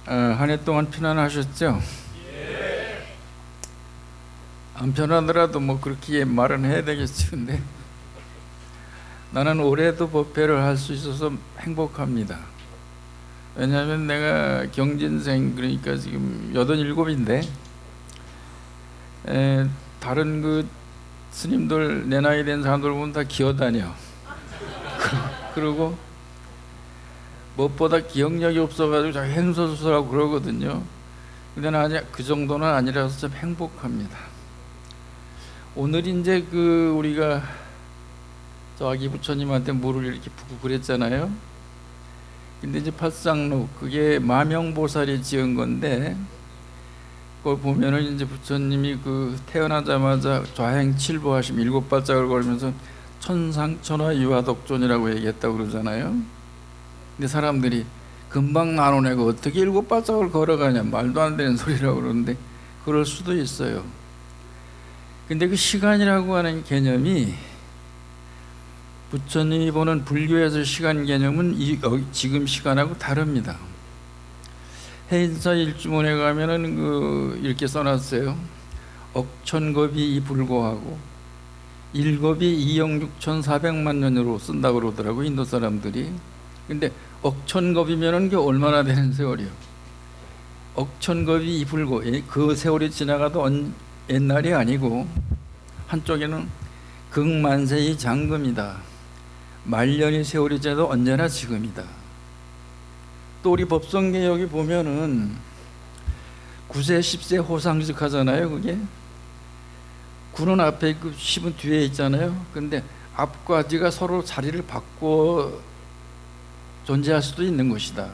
한 해 동안 편안하셨죠? 안 편하더라도 뭐 그렇게 말은 해야 되겠지. 근데 나는 올해도 법회를 할 수 있어서 행복합니다. 왜냐하면 내가 경진생, 그러니까 지금 87인데 다른 그 스님들 내 나이 된 사람들 보면 다 기어다녀. 그리고 무엇보다 기억력이 없어가지고 자꾸 횡설수설하고 그러거든요. 근데 나는 그 정도는 아니라서 좀 행복합니다. 오늘 이제 그 우리가 저 아기 부처님한테 물을 이렇게 붓고 그랬잖아요. 근데 이제 팔상록, 그게 마명보살이 지은 건데, 그걸 보면은 이제 부처님이 그 태어나자마자 좌행칠보하심 7발짝을 걸으면서 천상천하 유화독존이라고 얘기했다고 그러잖아요. 근데 사람들이 금방 나온 애가 어떻게 7발짝을 걸어가냐, 말도 안 되는 소리라고 그러는데 그럴 수도 있어요. 근데 그 시간이라고 하는 개념이 부처님이 보는 불교에서 시간 개념은 지금 시간하고 다릅니다. 해인사 일주문에 가면은 이렇게 써놨어요. 억천겁이 불고하고 일겁이 2억 6,400만 년으로 쓴다고 그러더라고, 인도 사람들이. 근데 억천겁이면은 그게 얼마나 되는 세월이요? 억천겁이 불고, 그 세월이 지나가도 옛날이 아니고, 한쪽에는 극만세의 장금이다. 말년의 세월이 지나도 언제나 지금이다. 또 우리 법성개혁이 보면은 9세 10세 호상즉 하잖아요. 그게 구는 앞에 있고 10은 뒤에 있잖아요. 근데 앞과 뒤가 서로 자리를 바꿔 존재할 수도 있는 것이다.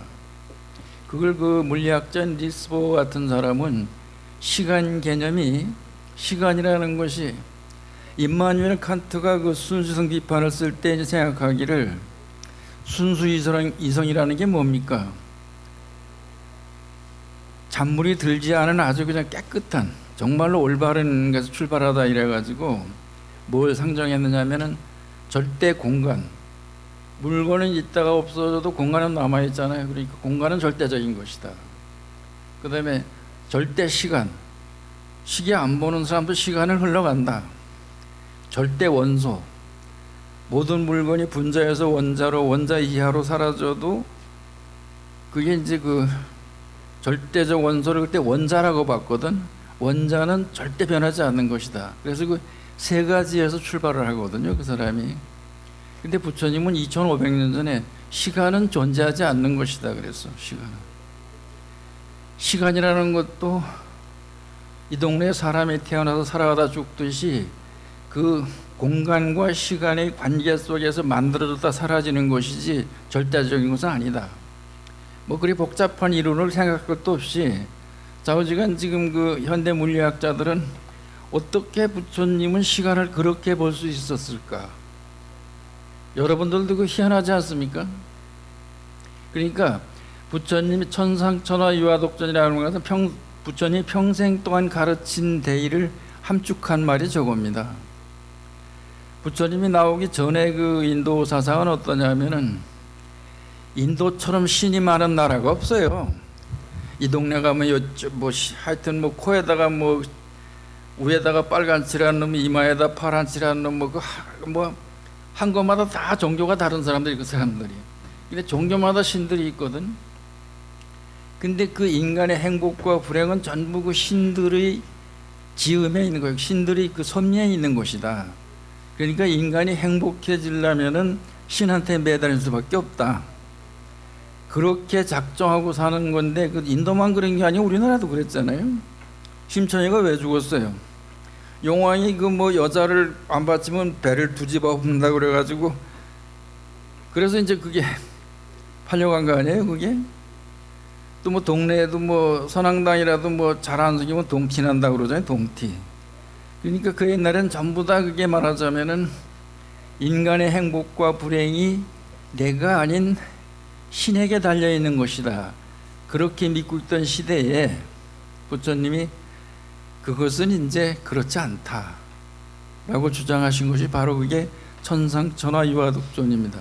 그걸 그 물리학자 니스보 같은 사람은 시간 개념이, 시간이라는 것이 임마누엘 칸트가 그 순수이성 비판을 쓸 때 생각하기를, 순수이성이라는 게 뭡니까? 잔물이 들지 않은 아주 그냥 깨끗한, 정말로 올바른 것에서 출발하다 이래가지고 뭘 상정했느냐면은 절대 공간, 물건은 있다가 없어져도 공간은 남아있잖아요. 그러니까 공간은 절대적인 것이다. 그 다음에 절대 시간, 시계 안 보는 사람도 시간을 흘러간다. 절대 원소, 모든 물건이 분자에서 원자로, 원자 이하로 사라져도 그게 이제 그 절대적 원소를 그때 원자라고 봤거든. 원자는 절대 변하지 않는 것이다. 그래서 그 세 가지에서 출발을 하거든요, 그 사람이. 근데 부처님은 2500년 전에 시간은 존재하지 않는 것이다 그랬어. 시간이라는 것도 이 동네에 사람이 태어나서 살아가다 죽듯이 그 공간과 시간의 관계 속에서 만들어졌다 사라지는 것이지 절대적인 것은 아니다. 뭐 그리 복잡한 이론을 생각할 것도 없이 좌우지간 지금 그 현대 물리학자들은 어떻게 부처님은 시간을 그렇게 볼 수 있었을까? 여러분들도 그 희한하지 않습니까? 그러니까 부처님이 천상천하 유화독존이라는 것은 부처님이 평생 동안 가르친 대의를 함축한 말이 저겁니다. 부처님이 나오기 전에 그 인도 사상은 어떠냐면은 인도처럼 신이 많은 나라가 없어요. 이 동네 가면 하여튼 뭐 코에다가 뭐 위에다가 빨간 칠한 놈, 이마에다 파란 칠한 놈, 한 것마다 다 종교가 다른 사람들이, 그 사람들이. 근데 종교마다 신들이 있거든. 근데 그 인간의 행복과 불행은 전부 그 신들의 지음에 있는 거예요. 신들이 그 섭리에 있는 것이다. 그러니까 인간이 행복해지려면은 신한테 매달릴 수밖에 없다. 그렇게 작정하고 사는 건데, 그 인도만 그런 게 아니고 우리나라도 그랬잖아요. 심천이가 왜 죽었어요? 용왕이 그 뭐 여자를 안 받치면 배를 뒤집어 엎는다 그래가지고, 그래서 이제 그게 팔려간 거 아니에요, 그게? 또 뭐 동네에도 뭐 선앙당이라도 뭐 잘 안 숨기면 동티 난다 그러잖아요, 동티. 그러니까 그 옛날엔 전부 다 그게 말하자면은 인간의 행복과 불행이 내가 아닌 신에게 달려있는 것이다. 그렇게 믿고 있던 시대에 부처님이 그것은 이제 그렇지 않다 라고 주장하신 것이 바로 그게 천상천하 유화독존입니다.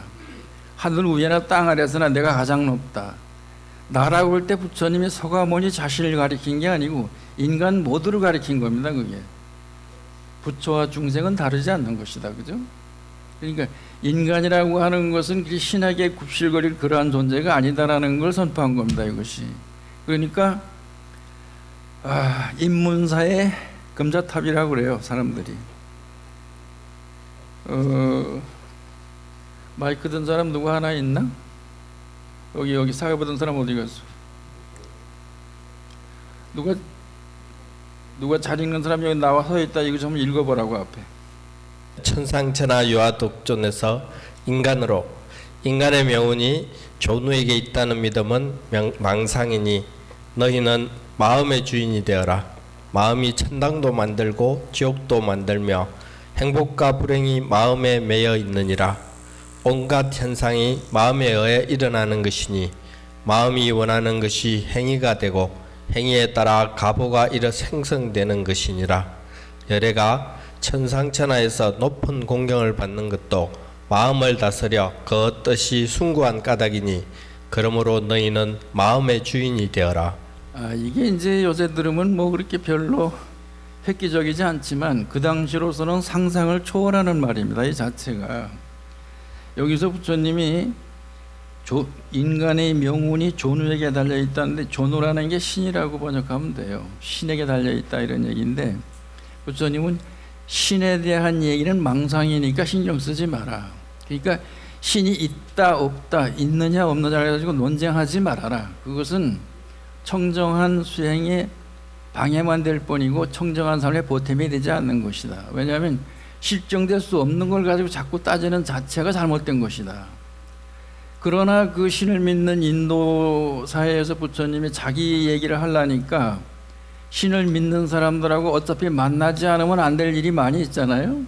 하늘 위에나 땅 아래서나 내가 가장 높다. 나라고 할 때 부처님이 서가모니 자신을 가리킨 게 아니고 인간 모두를 가리킨 겁니다. 그게 부처와 중생은 다르지 않는 것이다. 그죠? 그러니까 인간이라고 하는 것은 신에게 굽실거릴 그러한 존재가 아니다라는 걸 선포한 겁니다. 이것이. 그러니까 인문사의 금자탑이라고 그래요. 사람들이. 마이크 든 사람 누구 하나 있나? 여기 사회 보던 사람 어디 갔어? 누가 잘 읽는 사람이 여기 나와 서 있다. 이거 좀 읽어보라고 앞에. 천상천하 유아독존에서 인간으로 인간의 명운이 조누에게 있다는 믿음은 망상이니 너희는 마음의 주인이 되어라. 마음이 천당도 만들고 지옥도 만들며 행복과 불행이 마음에 매여 있느니라. 온갖 현상이 마음에 의해 일어나는 것이니 마음이 원하는 것이 행위가 되고 행위에 따라 가보가 일어 생성되는 것이니라. 열애가 천상천하에서 높은 공경을 받는 것도 마음을 다스려 그 뜻이 숭고한 까닭이니 그러므로 너희는 마음의 주인이 되어라. 이게 이제 요새 들으면 뭐 그렇게 별로 획기적이지 않지만 그 당시로서는 상상을 초월하는 말입니다. 이 자체가. 여기서 부처님이 인간의 명운이 조누에게 달려있다는데 조누라는 게 신이라고 번역하면 돼요. 신에게 달려있다 이런 얘기인데 부처님은 신에 대한 얘기는 망상이니까 신경 쓰지 마라. 그러니까 신이 있다 없다 있느냐 없느냐 해가지고 논쟁하지 말아라. 그것은 청정한 수행에 방해만 될 뿐이고 청정한 삶에 보탬이 되지 않는 것이다. 왜냐하면 실정될 수 없는 걸 가지고 자꾸 따지는 자체가 잘못된 것이다. 그러나 그 신을 믿는 인도 사회에서 부처님이 자기 얘기를 하려니까 신을 믿는 사람들하고 어차피 만나지 않으면 안 될 일이 많이 있잖아요.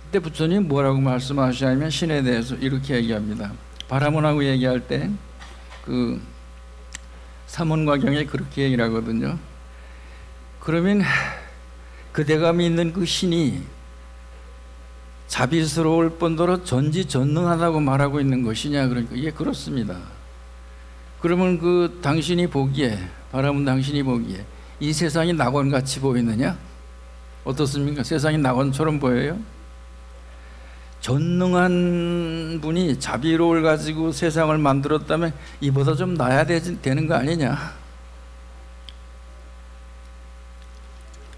그때 부처님이 뭐라고 말씀하시냐면 신에 대해서 이렇게 얘기합니다. 바라문하고 얘기할 때 그 사문과경에 그렇게 얘기를 하거든요. 그러면 그대가 믿는 그 신이 자비스러울 뿐더러 전지전능하다고 말하고 있는 것이냐. 그러니까 이게 그렇습니다. 그러면 그 당신이 보기에 바라문 당신이 보기에 이 세상이 낙원같이 보이느냐? 어떻습니까? 세상이 낙원처럼 보여요? 전능한 분이 자비로울 가지고 세상을 만들었다면 이보다 좀 나아야 되는 거 아니냐?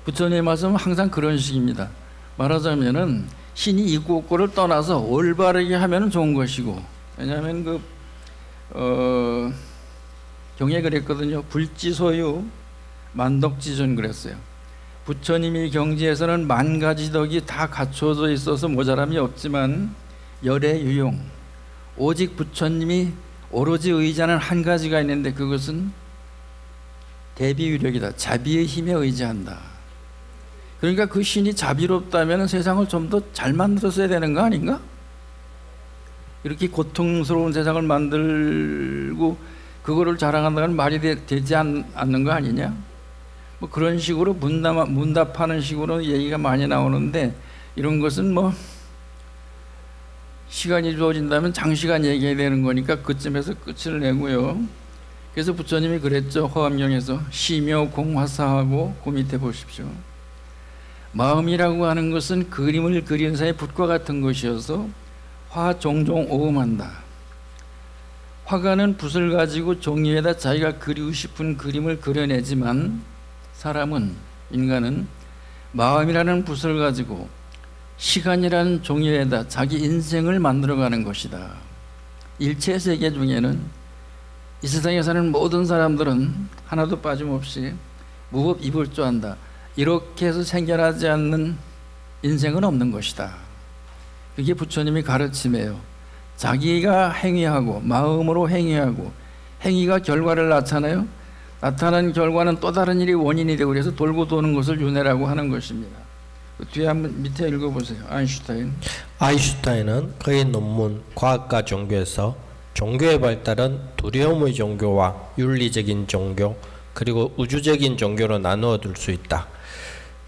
부처님의 말씀은 항상 그런 식입니다. 말하자면은 신이 있고 없고를 떠나서 올바르게 하면 좋은 것이고, 왜냐하면 경에 그랬거든요. 불지소유 만덕지존 그랬어요. 부처님이 경지에서는 만 가지 덕이 다 갖춰져 있어서 모자람이 없지만 열애유용 오직 부처님이 오로지 의지하는 한 가지가 있는데 그것은 대비유력이다. 자비의 힘에 의지한다. 그러니까 그 신이 자비롭다면 세상을 좀 더 잘 만들었어야 되는 거 아닌가? 이렇게 고통스러운 세상을 만들고 그거를 자랑한다는 말이 되지 않는 거 아니냐? 뭐 그런 식으로 문답하는 식으로 얘기가 많이 나오는데 이런 것은 뭐 시간이 주어진다면 장시간 얘기해야 되는 거니까 그쯤에서 끝을 내고요. 그래서 부처님이 그랬죠. 화엄경에서 시묘 공화사하고 그 밑에 보십시오. 마음이라고 하는 것은 그림을 그리는 사이에 붓과 같은 것이어서 화 종종 오음한다. 화가는 붓을 가지고 종이에다 자기가 그리고 싶은 그림을 그려내지만 사람은, 인간은 마음이라는 붓을 가지고 시간이라는 종이에다 자기 인생을 만들어가는 것이다. 일체 세계 중에는 이 세상에 사는 모든 사람들은 하나도 빠짐없이 무법이불조한다. 이렇게 해서 생겨나지 않는 인생은 없는 것이다. 그게 부처님이 가르침이에요. 자기가 행위하고 마음으로 행위하고 행위가 결과를 낳잖아요. 나타난 결과는 또 다른 일이 원인이 되고 그래서 돌고 도는 것을 윤회라고 하는 것입니다. 그 뒤에 한번 밑에 읽어보세요. 아인슈타인은 그의 논문 과학과 종교에서 종교의 발달은 두려움의 종교와 윤리적인 종교 그리고 우주적인 종교로 나누어 둘 수 있다.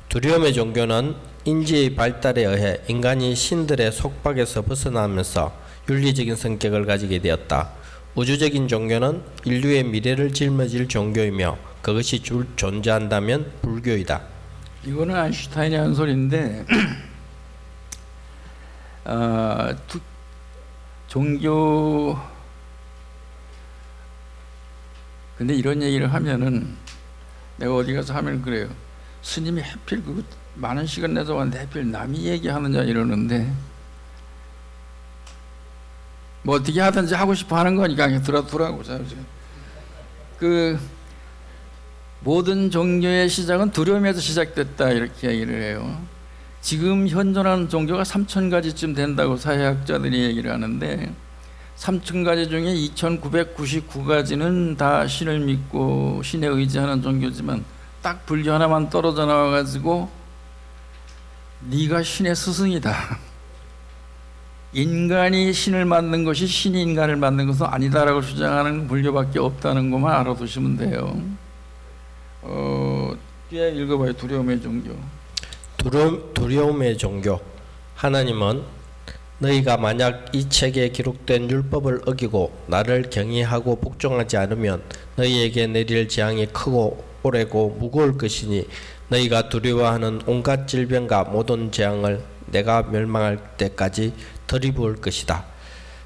두려움의 종교는 인지의 발달에 의해 인간이 신들의 속박에서 벗어나면서 윤리적인 성격을 가지게 되었다. 우주적인 종교는 인류의 미래를 짊어질 종교이며 그것이 존재한다면 불교이다. 이거는 아인슈타인이 한 소리인데 종교 근데 이런 얘기를 하면은 내가 어디 가서 하면 그래요. 스님이 하필 그 많은 시간 내서 왔는데 하필 남이 얘기하느냐 이러는데 뭐 어떻게 하든지 하고 싶어 하는 거니까 그냥 들어두라고. 그 모든 종교의 시작은 두려움에서 시작됐다 이렇게 얘기를 해요. 지금 현존하는 종교가 3,000가지쯤 된다고 사회학자들이 얘기를 하는데 3,000가지 중에 2,999가지는 다 신을 믿고 신에 의지하는 종교지만 딱 불교 하나만 떨어져 나와가지고 네가 신의 스승이다. 인간이 신을 만든 것이 신이 인간을 만든 것은 아니다라고 주장하는 불교밖에 없다는 것만 알아두시면 돼요. 뒤에 읽어봐요. 두려움의 종교. 두려움의 종교. 하나님은 너희가 만약 이 책에 기록된 율법을 어기고 나를 경외하고 복종하지 않으면 너희에게 내릴 재앙이 크고 오래고 무거울 것이니 너희가 두려워하는 온갖 질병과 모든 재앙을 내가 멸망할 때까지 들이부을 것이다.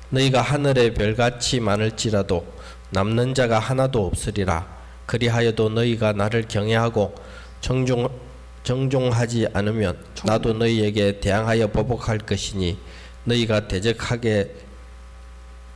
너희가 하늘의 별같이 많을지라도 남는 자가 하나도 없으리라. 그리하여도 너희가 나를 경외하고 정종하지 않으면 나도 너희에게 대항하여 보복할 것이니 너희가 대적하게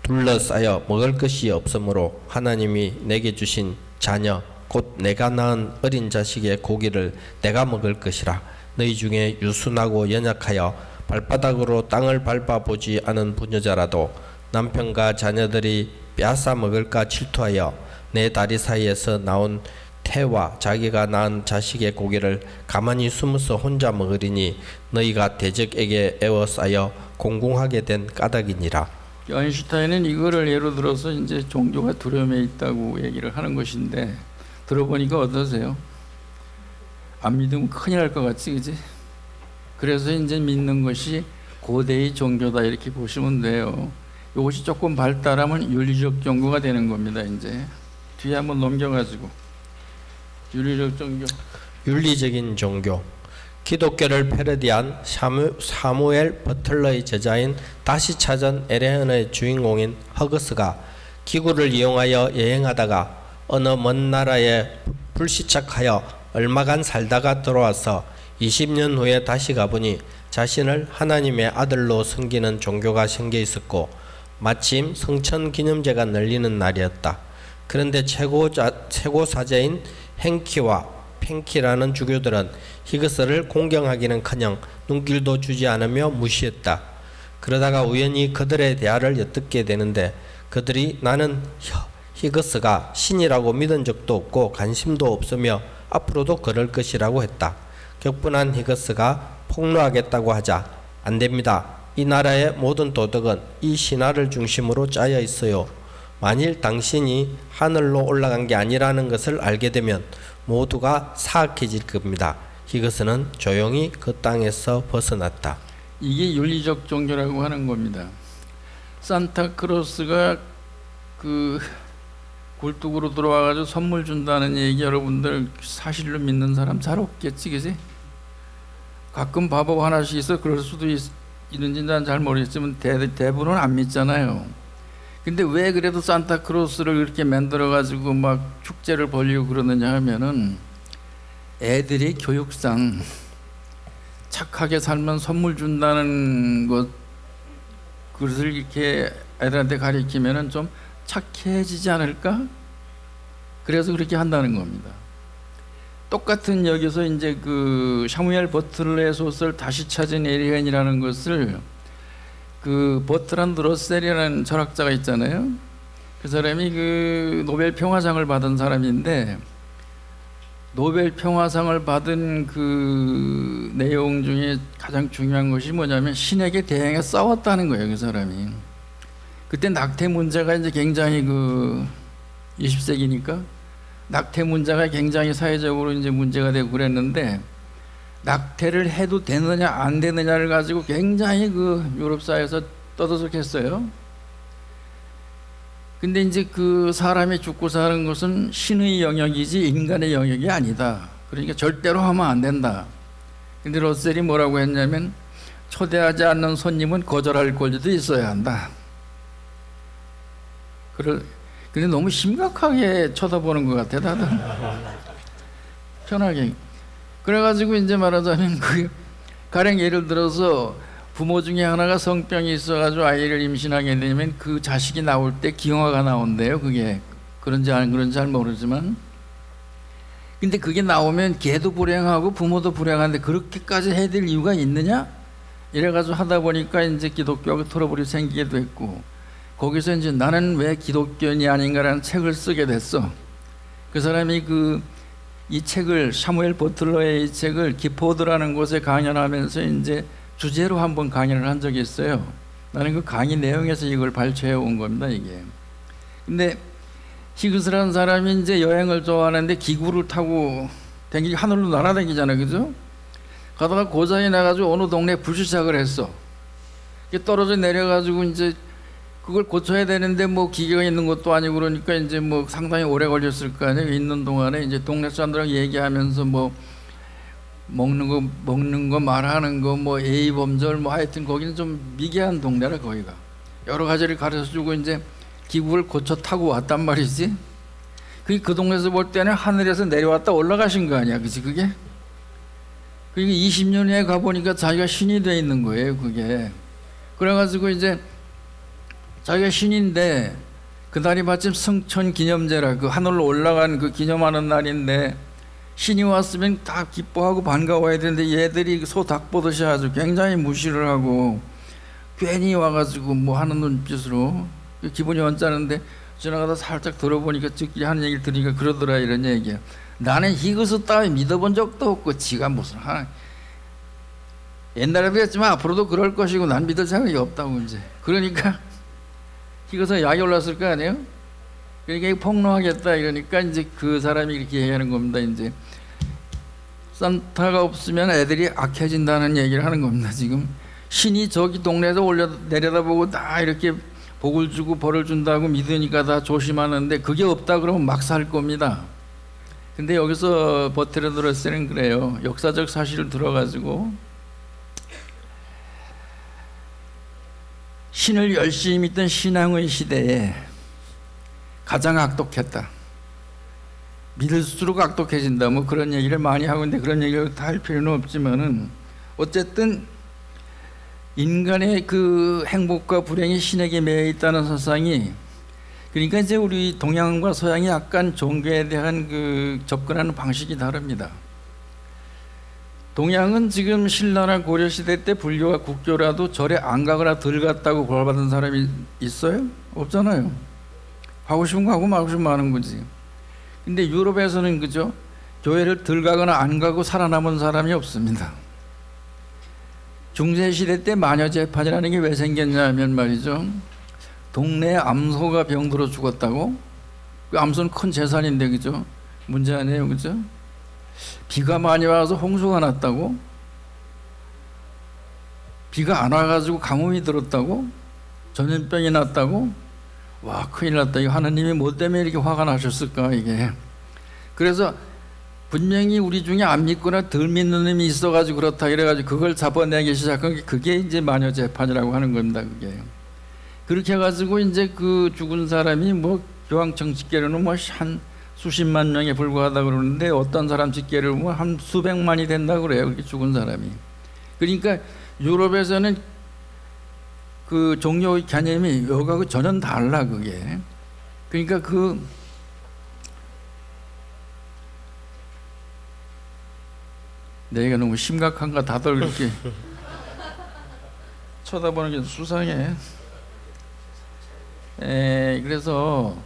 둘러싸여 먹을 것이 없으므로 하나님이 내게 주신 자녀 곧 내가 낳은 어린 자식의 고기를 내가 먹을 것이라. 너희 중에 유순하고 연약하여 발바닥으로 땅을 밟아보지 않은 부녀자라도 남편과 자녀들이 빼앗아 먹을까 질투하여 내 다리 사이에서 나온 태와 자기가 낳은 자식의 고기를 가만히 숨어서 혼자 먹으리니 너희가 대적에게 에워싸여 공공하게 된 까닭이니라. 아인슈타인은 이거를 예로 들어서 이제 종교가 두려움에 있다고 얘기를 하는 것인데 들어보니까 어떠세요? 안 믿으면 큰일 날 것 같지, 그지? 그래서 이제 믿는 것이 고대의 종교다 이렇게 보시면 돼요. 이것이 조금 발달하면 윤리적 종교가 되는 겁니다. 이제 뒤에 한번 넘겨가지고 윤리적 종교. 윤리적인 종교. 기독교를 패러디한 사무엘 버틀러의 제자인 다시 찾은 에레언의 주인공인 허거스가 기구를 이용하여 여행하다가 어느 먼 나라에 불시착하여 얼마간 살다가 돌아와서 20년 후에 다시 가보니 자신을 하나님의 아들로 섬기는 종교가 생겨 있었고 마침 성천 기념제가 열리는 날이었다. 그런데 최고 사제인 행키와 팽키라는 주교들은 히그스를 공경하기는커녕 눈길도 주지 않으며 무시했다. 그러다가 우연히 그들의 대화를 엿듣게 되는데 그들이 나는 히그스가 신이라고 믿은 적도 없고 관심도 없으며 앞으로도 그럴 것이라고 했다. 격분한 히그스가 폭로하겠다고 하자 안 됩니다. 이 나라의 모든 도덕은 이 신화를 중심으로 짜여 있어요. 만일 당신이 하늘로 올라간 게 아니라는 것을 알게 되면 모두가 사악해질 겁니다. 히그스는 조용히 그 땅에서 벗어났다. 이게 윤리적 종교라고 하는 겁니다. 산타크로스가 그 굴뚝으로 들어와가지고 선물 준다는 얘기 여러분들 사실로 믿는 사람 잘 없겠지, 그지? 가끔 바보 하나씩 있어. 그럴 수도 있는지 난 잘 모르겠지만 대부분은 안 믿잖아요. 근데 왜 그래도 산타크로스를 이렇게 만들어가지고 막 축제를 벌리고 그러느냐 하면은 애들이 교육상 착하게 살면 선물 준다는 그것을 이렇게 애들한테 가리키면은 좀 착해지지 않을까? 그래서 그렇게 한다는 겁니다. 똑같은 여기서 이제 그 샤무엘 버틀러의 소설 다시 찾은 에리언이라는 것을 그 버트란드 러셀이라는 철학자가 있잖아요. 그 사람이 그 노벨 평화상을 받은 사람인데 노벨 평화상을 받은 그 내용 중에 가장 중요한 것이 뭐냐면 신에게 대항해 싸웠다는 거예요. 그 사람이. 그때 낙태 문제가 이제 굉장히 그 20세기니까 낙태 문제가 굉장히 사회적으로 이제 문제가 되고 그랬는데 낙태를 해도 되느냐 안 되느냐를 가지고 굉장히 그 유럽 사회에서 떠들썩했어요. 근데 이제 그 사람이 죽고 사는 것은 신의 영역이지 인간의 영역이 아니다. 그러니까 절대로 하면 안 된다. 근데 러셀이 뭐라고 했냐면 초대하지 않는 손님은 거절할 권리도 있어야 한다. 근데 너무 심각하게 쳐다보는 것 같아 다들. 편하게. 그래가지고 이제 말하자면 그 가령 예를 들어서 부모 중에 하나가 성병이 있어가지고 아이를 임신하게 되면 그 자식이 나올 때 기형아가 나온대요. 그게 그런지 안 그런지 잘 모르지만, 근데 그게 나오면 걔도 불행하고 부모도 불행한데 그렇게까지 해야 될 이유가 있느냐? 이래가지고 하다 보니까 이제 기독교하고 트러블이 생기게 됐고, 거기서 이제 나는 왜 기독교인이 아닌가라는 책을 쓰게 됐어. 그 사람이 이 책을, 사무엘 버틀러의 이 책을 기포드라는 곳에 강연하면서 이제 주제로 한번 강연을 한 적이 있어요. 나는 그 강의 내용에서 이걸 발췌해 온 겁니다, 이게. 근데 히그스라는 사람이 이제 여행을 좋아하는데 기구를 타고 하늘로 날아다니잖아요, 그죠? 가다가 고장이 나가지고 어느 동네에 불시착을 했어. 떨어져 내려가지고 이제 그걸 고쳐야 되는데 뭐 기계가 있는 것도 아니고 그러니까 이제 뭐 상당히 오래 걸렸을 거 아니에요. 있는 동안에 이제 동네 사람들하고 얘기하면서 뭐 먹는 거 말하는 거 뭐 예의 범절 뭐 하여튼 거기는 좀 미개한 동네라 거기가. 여러 가지를 가르쳐 주고 이제 기구를 고쳐 타고 왔단 말이지. 그 동네에서 볼 때는 하늘에서 내려왔다 올라가신 거 아니야, 그치 그게? 그게 20년 후에 가보니까 자기가 신이 돼 있는 거예요, 그게. 그래가지고 이제 자기가 신인데 그날이 마침 승천 기념제라 그 하늘로 올라간 그 기념하는 날인데 신이 왔으면 다 기뻐하고 반가워야 되는데 얘들이 소 닭 보듯이 아주 굉장히 무시를 하고 괜히 와가지고 뭐 하는 눈빛으로 기분이 언짢은데 지나가다 살짝 들어보니까 저끼리 하는 얘기를 들으니까 그러더라 이런 얘기야. 나는 히그스 따위 믿어본 적도 없고 지가 무슨 하나 옛날에도 했지만 앞으로도 그럴 것이고 난 믿을 생각이 없다고 이제. 그러니까 히그스가 약이 올랐을 거 아니에요? 그러니까 폭로하겠다 이러니까 이제 그 사람이 이렇게 얘기하는 겁니다. 이제 산타가 없으면 애들이 악해진다는 얘기를 하는 겁니다. 지금 신이 저기 동네에서 내려다보고 다 이렇게 복을 주고 벌을 준다고 믿으니까 다 조심하는데 그게 없다 그러면 막 살 겁니다. 근데 여기서 버트랜드 러셀은 그래요. 역사적 사실을 들어가지고 신을 열심히 믿던 신앙의 시대에 가장 악독했다. 믿을수록 악독해진다. 뭐 그런 얘기를 많이 하고 있는데 그런 얘기를 다 할 필요는 없지만은 어쨌든 인간의 그 행복과 불행이 신에게 매여 있다는 사상이, 그러니까 이제 우리 동양과 서양이 약간 종교에 대한 그 접근하는 방식이 다릅니다. 동양은 지금 신라나 고려 시대 때 불교가 국교라도 절에 안 가거나 덜 갔다고 벌받은 사람이 있어요? 없잖아요. 하고 싶은 거 하고 말고 싶으면 하는 거지. 근데 유럽에서는 그죠? 교회를 덜 가거나 안 가고 살아남은 사람이 없습니다. 중세시대 때 마녀재판이라는 게 왜 생겼냐면 말이죠. 동네에 암소가 병들어 죽었다고? 그 암소는 큰 재산인데 그죠? 문제 아니에요, 그죠? 비가 많이 와서 홍수가 났다고? 비가 안 와가지고 가뭄이 들었다고? 전염병이 났다고? 와, 큰일 났다. 이거 하나님이 뭐 때문에 이렇게 화가 나셨을까 이게. 그래서 분명히 우리 중에 안 믿거나 덜 믿는 놈이 있어가지고 그렇다 이래가지고 그걸 잡아내기 시작한 게 그게 이제 마녀재판이라고 하는 겁니다. 그게. 그렇게 해가지고 이제 그 죽은 사람이 뭐 교황청 집계로는 뭐 한 수십만 명에 불과하다 그러는데 어떤 사람 집계를 뭐 한 수백만이 된다 그래요. 그렇게 죽은 사람이. 그러니까 유럽에서는 그 종교의 개념이 여기하고 전혀 달라 그게. 그러니까 내가 너무 심각한가 다들 이렇게 쳐다보는 게 수상해. 그래서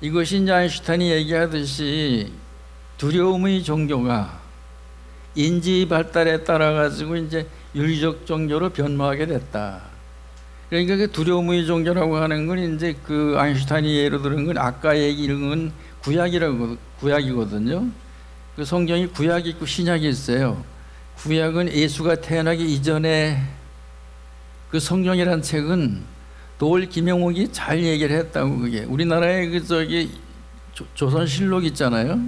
이것이 이제 아인슈타인이 얘기하듯이 두려움의 종교가 인지 발달에 따라 가지고 이제 윤리적 종교로 변모하게 됐다. 그러니까 그 두려움의 종교라고 하는 건 이제 그 아인슈타인이 예로 들은 건 아까 얘기한 구약이거든요. 그 성경이 구약이 있고 신약이 있어요. 구약은 예수가 태어나기 이전에 그 성경이란 책은 도올 김영옥이 잘 얘기를 했다고. 그게 우리나라의 그 저기 조선실록 있잖아요.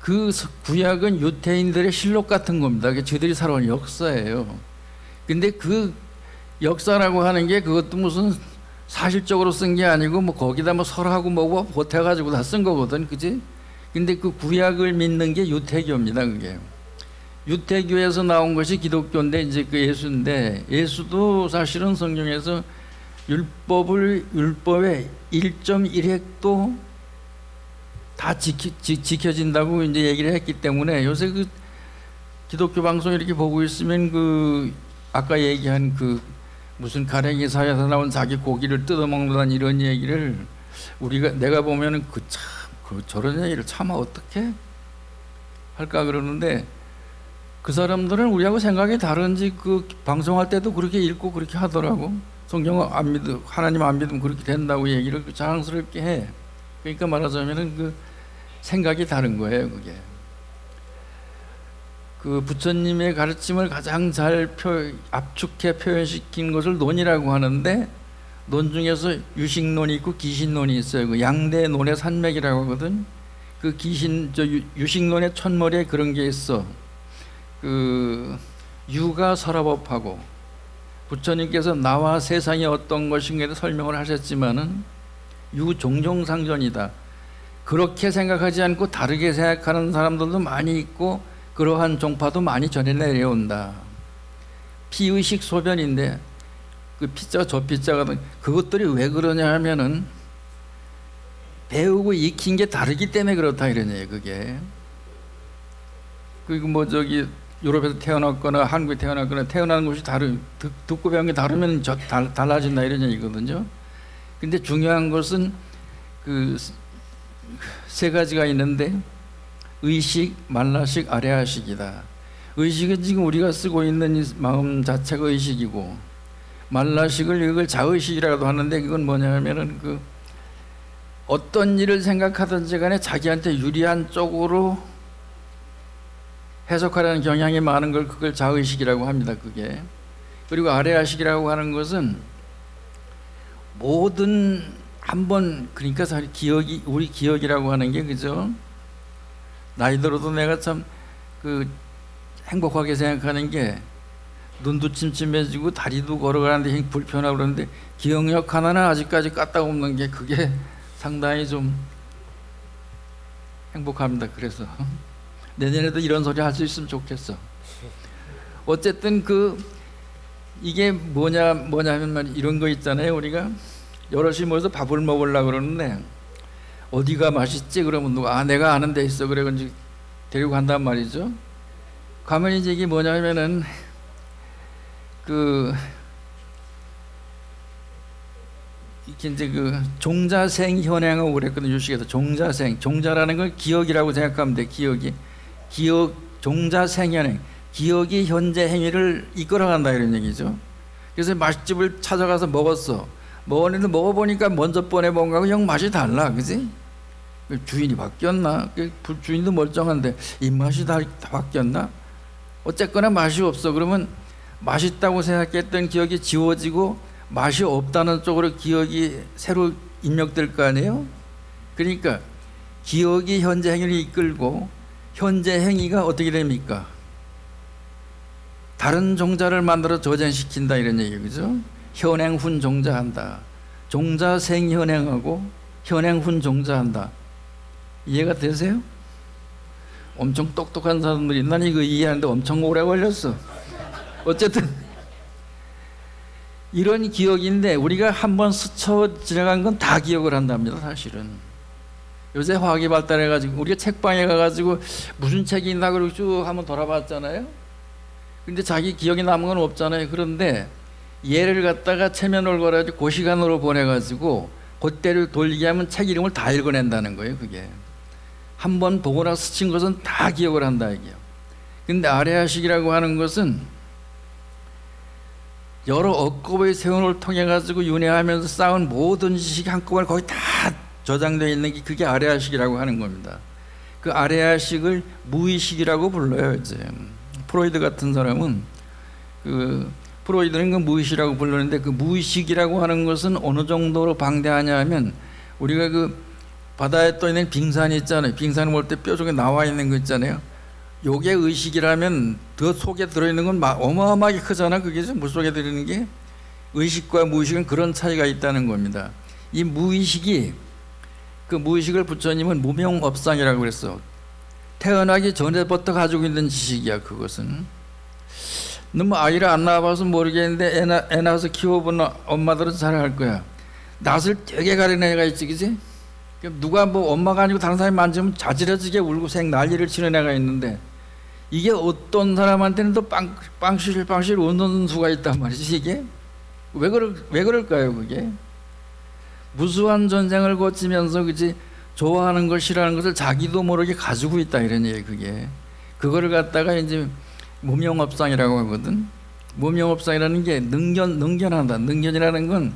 그 구약은 유태인들의 실록 같은 겁니다. 그게 저들이 살아온 역사예요. 근데 그 역사라고 하는 게 그것도 무슨 사실적으로 쓴 게 아니고 뭐 거기다 뭐 설하고 뭐고 보태가지고 다 쓴 거거든, 그지? 근데 그 구약을 믿는 게 유태교입니다, 그게. 유태교에서 나온 것이 기독교인데 이제 그 예수인데, 예수도 사실은 성경에서 율법의 1.1획도 다 지켜진다고 이제 얘기를 했기 때문에 요새 그 기독교 방송 이렇게 보고 있으면 그 아까 얘기한 그 무슨 가랭이 사에서 나온 자기 고기를 뜯어먹는다는 이런 얘기를 내가 보면은 저런 얘기를 참 어떻게 할까 그러는데, 그 사람들은 우리하고 생각이 다른지 그 방송할 때도 그렇게 읽고 그렇게 하더라고. 성경을 안 믿어, 하나님 안 믿으면 그렇게 된다고 얘기를 자랑스럽게 해. 그러니까 말하자면은 그 생각이 다른 거예요, 그게. 그 부처님의 가르침을 가장 잘 압축해 표현시킨 것을 논이라고 하는데, 논 중에서 유식론이 있고 기신론이 있어요. 그 양대논의 산맥이라고 하거든. 그 유식론의 첫머리에 그런 게 있어. 그 유가 설화법하고, 부처님께서 나와 세상이 어떤 것인가에 설명을 하셨지만은 유종종상전이다. 그렇게 생각하지 않고 다르게 생각하는 사람들도 많이 있고 그러한 종파도 많이 전해 내려온다. 피의식 소변인데 그 피자 저 피자가 그것들이 왜 그러냐 하면은 배우고 익힌 게 다르기 때문에 그렇다 이런 얘기예요, 그게. 그리고 뭐 저기 유럽에서 태어났거나 한국에 태어났거나 태어난 곳이 듣고 배운 게 다르면 달라진다 이런 얘기거든요. 근데 중요한 것은 그 세 가지가 있는데, 의식, 만라식, 아래아식이다. 의식은 지금 우리가 쓰고 있는 이 마음 자체가 의식이고, 만라식을 이걸 자의식이라고도 하는데, 그건 뭐냐 하면은 그 어떤 일을 생각하든지 간에 자기한테 유리한 쪽으로 해석하려는 경향이 많은 걸 그걸 자의식이라고 합니다, 그게. 그리고 아래아식이라고 하는 것은 모든 한번, 그러니까 기억이, 우리 기억이라고 하는 게, 그죠? 나이 들어도 내가 참 그 행복하게 생각하는 게, 눈도 침침해지고 다리도 걸어가는데 불편하고 그러는데 기억력 하나는 아직까지 까딱없는 게, 그게 상당히 좀 행복합니다. 그래서 내년에도 이런 소리 할 수 있으면 좋겠어. 어쨌든 이게 뭐냐면 이런 거 있잖아요. 우리가 여럿이 모여서 밥을 먹으려고 그러는데 어디가 맛있지? 그러면 누가 내가 아는 데 있어. 그래 이제 데리고 간단 말이죠. 가면 이제 이게 뭐냐면은 이렇게 이제 종자생 현행하고 그랬거든요. 유식에서 종자라는 걸 기억이라고 생각하면 돼. 기억 종자생 현행, 기억이 현재 행위를 이끌어간다 이런 얘기죠. 그래서 맛집을 찾아가서 먹었는데 먹어보니까 먼저 번에 먹은 거하고 영 맛이 달라, 그지? 주인이 바뀌었나? 주인도 멀쩡한데 입맛이 다 바뀌었나? 어쨌거나 맛이 없어. 그러면 맛있다고 생각했던 기억이 지워지고 맛이 없다는 쪽으로 기억이 새로 입력될 거 아니에요? 그러니까 기억이 현재 행위를 이끌고 현재 행위가 어떻게 됩니까? 다른 종자를 만들어 저장시킨다 이런 얘기죠. 그죠? 현행훈 종자한다. 종자 생현행하고 현행훈 종자한다. 이해가 되세요? 엄청 똑똑한 사람들이, 난 이거 이해하는데 엄청 오래 걸렸어. 어쨌든 이런 기억인데 우리가 한번 스쳐 지나간 건 다 기억을 한답니다, 사실은. 요새 화학이 발달해가지고 우리가 책방에 가가지고 무슨 책이 있나 그러고 쭉 한번 돌아봤잖아요. 근데 자기 기억이 남은 건 없잖아요. 그런데 얘를 갖다가 체면을 걸어가지고 그 시간으로 보내가지고 그때를 돌리게 하면 책 이름을 다 읽어낸다는 거예요. 그게 한번 보거나 스친 것은 다 기억을 한다 이게요. 근데 아레아식이라고 하는 것은 여러 억겁의 세월을 통해 가지고 윤회하면서 쌓은 모든 지식이 한꺼번에 거기 다 저장되어 있는 게 그게 아레아식이라고 하는 겁니다. 그 아레아식을 무의식이라고 불러요. 이제 프로이드 같은 사람은 프로이드는 그 무의식이라고 부르는데 그 무의식이라고 하는 것은 어느 정도로 방대하냐 하면 우리가 그 바다에 떠 있는 빙산이 있잖아요. 빙산을 볼 때 뼈 쪽에 나와 있는 거 있잖아요. 요게 의식이라면 그 속에 들어있는 건 어마어마하게 크잖아. 그게 물속에 들어있는 게. 의식과 무의식은 그런 차이가 있다는 겁니다. 이 무의식이 그 무의식을 부처님은 무명업상이라고 그랬어. 태어나기 전에부터 가지고 있는 지식이야. 그것은 너무 아이를 안 낳아봐서 모르겠는데 애 낳아서 키워본 엄마들은 잘 알 거야. 낯을 되게 가리는 애가 있지, 그지? 누가 뭐 엄마가 아니고 다른 사람이 만지면 자지러지게 울고 생 난리를 치는 애가 있는데 이게 어떤 사람한테는 또 빵실 웃는 수가 있단 말이지. 이게 왜 그럴까요? 그게 무수한 전쟁을 거치면서 그지 좋아하는 걸 싫어하는 것을 자기도 모르게 가지고 있다 이런 얘기. 그게 그거를 갖다가 이제 무명업상이라고 하거든. 무명업상이라는 게 능견한다. 능견이라는 건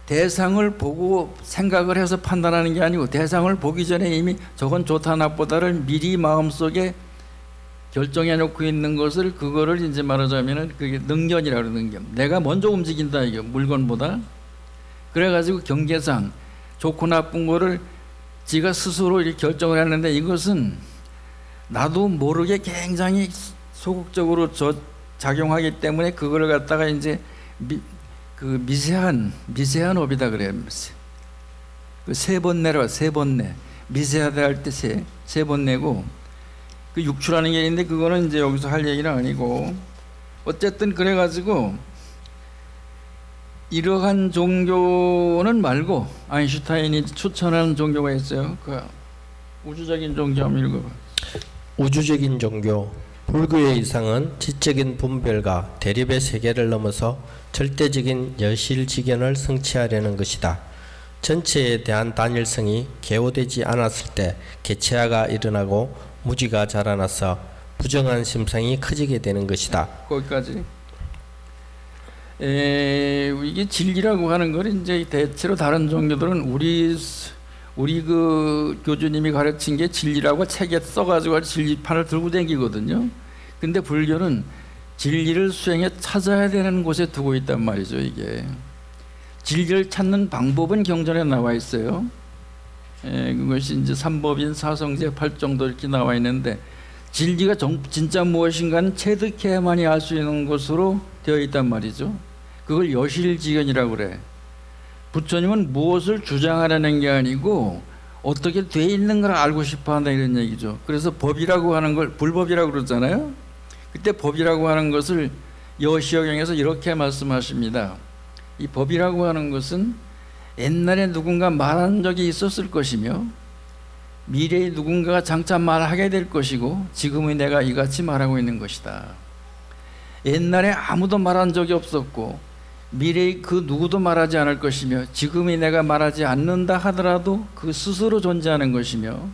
대상을 보고 생각을 해서 판단하는 게 아니고 대상을 보기 전에 이미 저건 좋다 나쁘다를 미리 마음속에 결정해 놓고 있는 것을 그거를 이제 말하자면은 그게 능견이라고 그러는 능견. 내가 먼저 움직인다 이게 물건보다. 그래가지고 경계상 좋고 나쁜 거를 지가 스스로 이렇게 결정을 하는데 이것은 나도 모르게 굉장히 소극적으로 작용하기 때문에 그걸 갖다가 이제 그 미세한 업이다 그래요. 그 세 번 내라 세 번 내. 미세하다 할 때 세 번 내고 그 육추라는 게 있는데 그거는 이제 여기서 할 얘기는 아니고 어쨌든 그래가지고 이러한 종교는 말고 아인슈타인이 추천하는 종교가 있어요. 그 우주적인 종교 한번 읽어봐. 우주적인 종교. 불교의 이상은 지적인 분별과 대립의 세계를 넘어서 절대적인 여실지견을 성취하려는 것이다. 전체에 대한 단일성이 개호되지 않았을 때 개체화가 일어나고 무지가 자라나서 부정한 심상이 커지게 되는 것이다. 거기까지. 이게 진리라고 하는 걸 이제 대체로 다른 종교들은 우리 그 교주님이 가르친 게 진리라고 책에 써가지고 진리판을 들고 다니거든요. 근데 불교는 진리를 수행해 찾아야 되는 곳에 두고 있단 말이죠. 이게 진리를 찾는 방법은 경전에 나와 있어요. 그것이 이제 삼법인 사성제 8정도 이렇게 나와 있는데 진리가 진짜 무엇인가는 체득해야만이 알 수 있는 것으로 되어 있단 말이죠. 그걸 여실지견이라고 그래. 부처님은 무엇을 주장하려는 게 아니고 어떻게 돼 있는 걸 알고 싶어 한다 이런 얘기죠. 그래서 법이라고 하는 걸 불법이라고 그러잖아요. 그때 법이라고 하는 것을 여시여경에서 이렇게 말씀하십니다. 이 법이라고 하는 것은 옛날에 누군가 말한 적이 있었을 것이며 미래에 누군가가 장차 말하게 될 것이고 지금의 내가 이같이 말하고 있는 것이다. 옛날에 아무도 말한 적이 없었고 미래의 그 누구도 말하지 않을 것이며 지금의 내가 말하지 않는다 하더라도 그 스스로 존재하는 것이며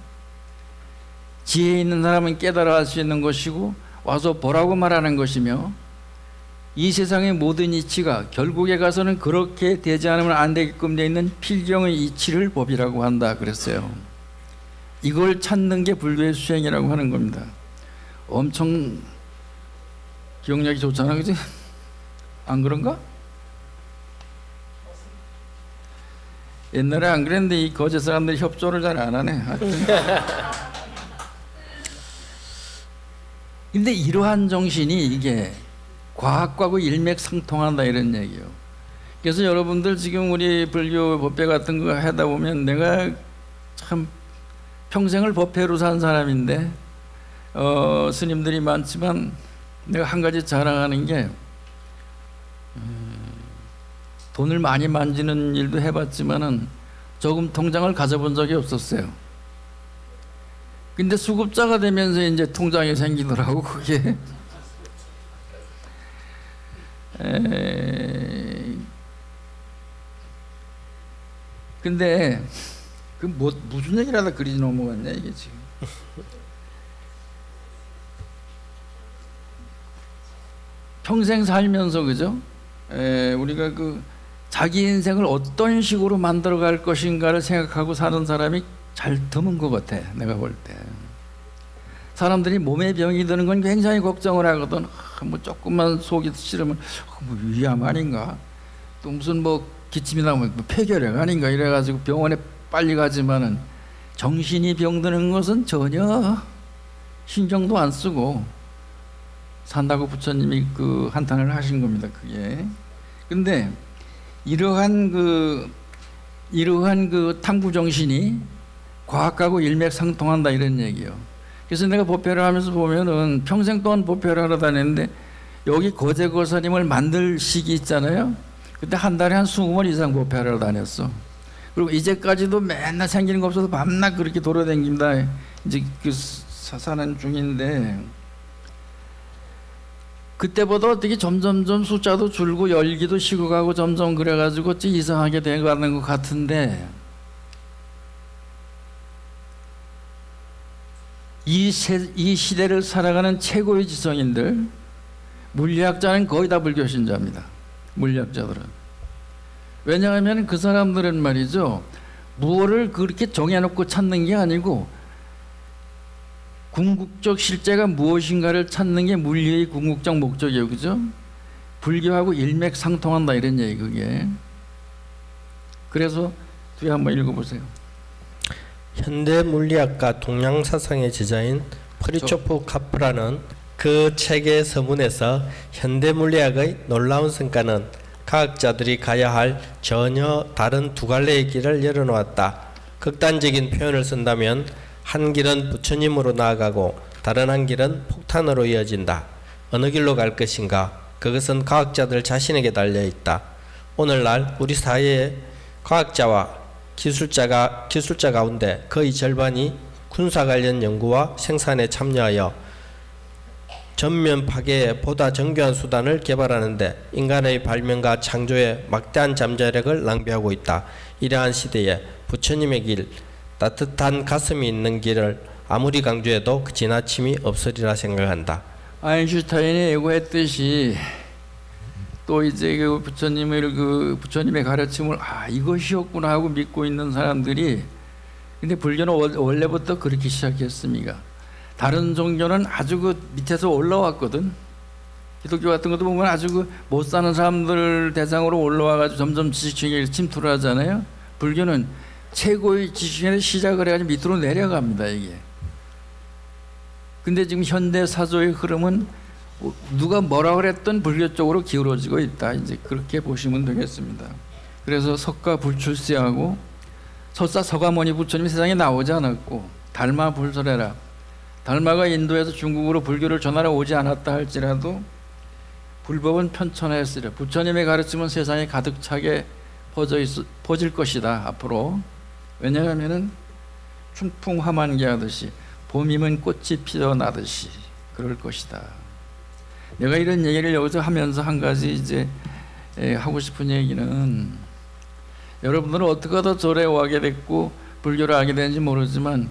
지혜 있는 사람은 깨달아 할 수 있는 것이고 와서 보라고 말하는 것이며 이 세상의 모든 이치가 결국에 가서는 그렇게 되지 않으면 안 되게끔 되어 있는 필경의 이치를 법이라고 한다 그랬어요. 이걸 찾는 게 불교의 수행이라고 하는 겁니다. 엄청 기억력이 좋잖아, 그지? 안 그런가? 옛날에 안 그랬는데 이 거제 사람들이 협조를 잘 안 하네. 근데 이러한 정신이 이게 과학과고 일맥상통한다 이런 얘기예요. 그래서 여러분들 지금 우리 불교 법회 같은 거 하다 보면 내가 참 평생을 법회로 산 사람인데 스님들이 많지만 내가 한 가지 자랑하는 게 돈을 많이 만지는 일도 해봤지만은 저금 통장을 가져본 적이 없었어요. 근데 수급자가 되면서 이제 통장이 생기더라고 그게. 근데 그 무슨 얘기를 하다 그리 넘어갔냐 이게 지금. 평생 살면서 그죠? 우리가 그 자기 인생을 어떤 식으로 만들어갈 것인가를 생각하고 사는 사람이 잘 드문 것 같아 내가 볼 때. 사람들이 몸에 병이 드는 건 굉장히 걱정을 하거든. 뭐 조금만 속이 시리면 뭐 위암 아닌가, 또 무슨 뭐 기침이 나면 뭐 폐결핵 아닌가 이래가지고 병원에 빨리 가지만은 정신이 병드는 것은 전혀 신경도 안 쓰고 산다고 부처님이 그 한탄을 하신 겁니다. 그게. 근데 이러한 그 탐구 정신이 과학하고 일맥상통한다 이런 얘기요. 그래서 내가 법회를 하면서 보면은 평생 동안 법회를 하러 다녔는데 여기 거제거사님을 만들 시기 있잖아요. 그때 한 달에 한 20번 이상 법회하러 다녔어. 그리고 이제까지도 맨날 생기는 거 없어서 밤낮 그렇게 돌아다닙니다. 이제 그 사는 중인데 그때보다 어떻게 점점점 숫자도 줄고 열기도 식어가고 점점 그래가지고 이상하게 돼가는 것 같은데 이 시대를 살아가는 최고의 지성인들, 물리학자는 거의 다 불교 신자입니다. 물리학자들은. 왜냐하면 그 사람들은 말이죠, 무엇을 그렇게 정해놓고 찾는 게 아니고 궁극적 실제가 무엇인가를 찾는 게 물리의 궁극적 목적이에요. 그죠? 불교하고 일맥상통한다 이런 얘기 그게. 그래서 뒤에 한번 읽어보세요. 현대 물리학과 동양 사상의 제자인 프리초프 카프라는 그 책의 서문에서 현대 물리학의 놀라운 성과는 과학자들이 가야 할 전혀 다른 두 갈래의 길을 열어놓았다. 극단적인 표현을 쓴다면 한 길은 부처님으로 나아가고 다른 한 길은 폭탄으로 이어진다. 어느 길로 갈 것인가? 그것은 과학자들 자신에게 달려있다. 오늘날 우리 사회의 과학자와 기술자 가운데 거의 절반이 군사 관련 연구와 생산에 참여하여 전면 파괴에 보다 정교한 수단을 개발하는데 인간의 발명과 창조에 막대한 잠재력을 낭비하고 있다. 이러한 시대에 부처님의 길, 따뜻한 가슴이 있는 길을 아무리 강조해도 그 지나침이 없으리라 생각한다. 아인슈타인이 예고했듯이 또 이제 그 부처님의 가르침을 이것이었구나 하고 믿고 있는 사람들이, 근데 불교는 원래부터 그렇게 시작했습니다. 다른 종교는 아주 그 밑에서 올라왔거든. 기독교 같은 것도 보면 아주 그 못 사는 사람들 대상으로 올라와가지고 점점 지식층에 침투를 하잖아요. 불교는 최고의 지식층에 시작을 해가지고 밑으로 내려갑니다 이게. 근데 지금 현대 사조의 흐름은 누가 뭐라 그랬던 불교 쪽으로 기울어지고 있다. 이제 그렇게 보시면 되겠습니다. 그래서 석가 불출세하고 설사 서가모니 부처님이 세상에 나오지 않았고 달마 불설해라. 달마가 인도에서 중국으로 불교를 전하러 오지 않았다 할지라도 불법은 편천했으리라. 부처님의 가르침은 세상에 가득 차게 퍼질 것이다 앞으로. 왜냐하면은 춘풍화만개 하듯이 봄이면 꽃이 피어나듯이 그럴 것이다. 내가 이런 얘기를 여기서 하면서 한 가지 이제 하고 싶은 얘기는, 여러분들은 어떻게 하다 절에 오게 됐고 불교를 알게 되는지 모르지만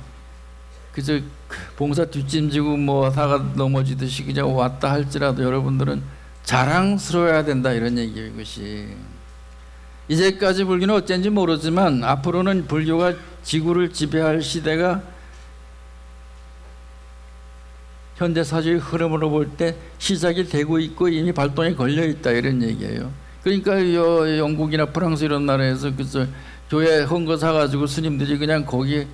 그저 봉사 뒷짐지고 뭐 하다가 넘어지듯이 그냥 왔다 할지라도 여러분들은 자랑스러워야 된다 이런 얘기예요. 이것이 이제까지 불교는 어쩐지 모르지만 앞으로는 불교가 지구를 지배할 시대가 현대 사회의 흐름으로 볼 때 시작이 되고 있고 이미 발동에 걸려 있다 이런 얘기예요. 그러니까 영국이나 프랑스 이런 나라에서 그저 교회 헌거 사가지고 스님들이 그냥 거기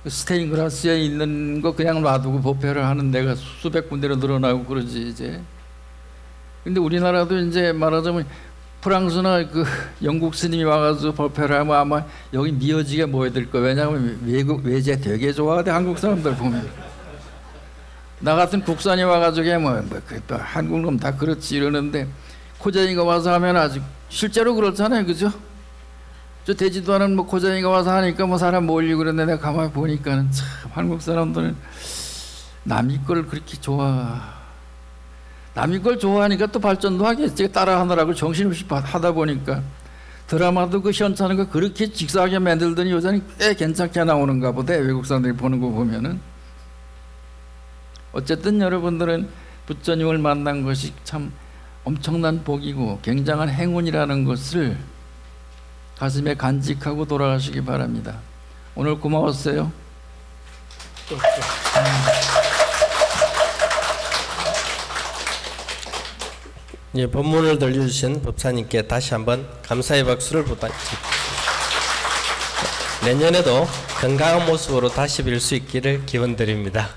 스테인그라스에 있는 거 그냥 놔두고 법회를 하는 데가 수백 군데로 늘어나고 그러지 이제. 근데 우리나라도 이제 말하자면 프랑스나 그 영국 스님이 와가지고 법회를 하면 아마 여기 미어지게 모여들 거예요. 왜냐하면 외제 되게 좋아하대 한국 사람들 보면. 나 같은 국산이 와가지고 또 한국 놈 다 그렇지 이러는데 코자이가 와서 하면 아직 실제로 그렇잖아요, 그죠? 저 되지도 않은 뭐 코자이가 와서 하니까 뭐 사람 몰리고 그러는데 내가 가만히 보니까는 참 한국 사람들은 남의 걸 그렇게 남의 걸 좋아하니까 또 발전도 하겠지. 따라하느라고 정신없이 하다 보니까 드라마도 그 시원찮은 거 그렇게 직사하게 만들더니 요새는 꽤 괜찮게 나오는가 보다. 외국 사람들이 보는 거 보면은. 어쨌든 여러분들은 부처님을 만난 것이 참 엄청난 복이고 굉장한 행운이라는 것을 가슴에 간직하고 돌아가시기 바랍니다. 오늘 고마웠어요. 예, 법문을 들려주신 법사님께 다시 한번 감사의 박수를 부탁드립니다. 내년에도 건강한 모습으로 다시 뵐 수 있기를 기원드립니다.